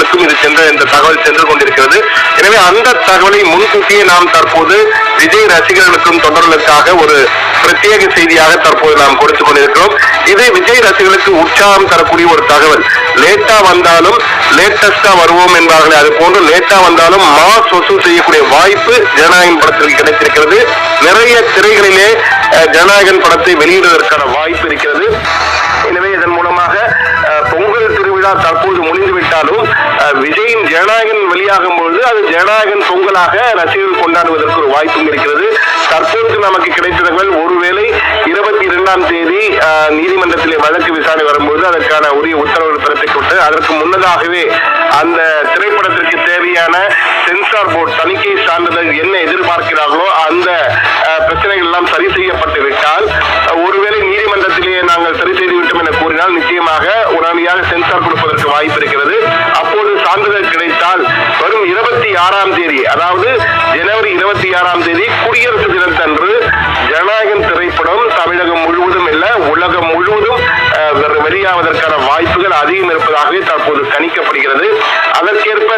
ரசிகர்களுக்கும் இந்த தகவல் சென்று கொண்டிருக்கிறது. எனவே அந்த தகவலை முன்கூட்டியே நாம் தற்போது விஜய் ரசிகர்களுக்கும் தொண்டர்களுக்காக ஒரு பிரத்யேக செய்தியாக தற்போது நாம் கொடுத்துக் கொண்டிருக்கிறோம். இது விஜய் ரசிகர்களுக்கு உற்சாகம் தரக்கூடிய ஒரு தகவல். லேட்டா வந்தாலும் லேட்டஸ்டா வருவோம் என்பார்களே, அது போன்று லேட்டா வந்தாலும் மாஸ் வசூல் செய்யக்கூடிய வாய்ப்பு ஜனநாயகன் படத்திற்கு கிடைத்திருக்கிறது. நிறைய திரைகளிலே ஜனநாயகன் படத்தை வெளியிடுவதற்கான வாய்ப்பு இருக்கிறது. எனவே இதன் மூலமாக பொங்கல் திருவிழா தற்போது முடிந்துவிட்டாலும் விஜயின் ஜனநாயகன் வெளியாகும் பொழுது அது ஜனநாயகன் பொங்கலாக ரசிகர்கள் கொண்டாடுவதற்கு ஒரு வாய்ப்பும் இருக்கிறது. தற்போது நமக்கு கிடைத்த தகவல், ஒருவேளை 22ஆம் தேதி நீதிமன்றத்திலே வழக்கு விசாரணை வரும்போது அதற்கான உரிய உத்தரவுகள் பிறப்பிக்கப்பட்டு அதற்கு முன்னதாகவே அந்த திரைப்படத்திற்கு தேவையான சென்சார் போர்டு தணிக்கை சான்றிதழ் என்ன எதிர்பார்க்கிறார்களோ அந்த பிரச்சனைகள் எல்லாம் சரி செய்யப்பட்டு விட்டால், ஒருவேளை நீதிமன்றத்திலேயே நாங்கள் சரி செய்து விட்டோம் என கூறினால் நிச்சயமாக உடனடியாக சென்சார் கொடுப்பதற்கு வாய்ப்பு இருக்கிறது. அப்போது சான்றிதழ் கிடைத்தால் வரும் 26ஆம் தேதி, அதாவது ஜனவரி 26ஆம் தேதி குடியரசு தினத்தன்று ஜனநாயகன் திரைப்படம் தமிழகம் முழுவதும் இல்ல உலகம் முழுவதும் வெளியாவதற்கான வாய்ப்புகள் அதிகம் இருப்பதாகவே தற்போது கணிக்கப்படுகிறது. அதற்கேற்ப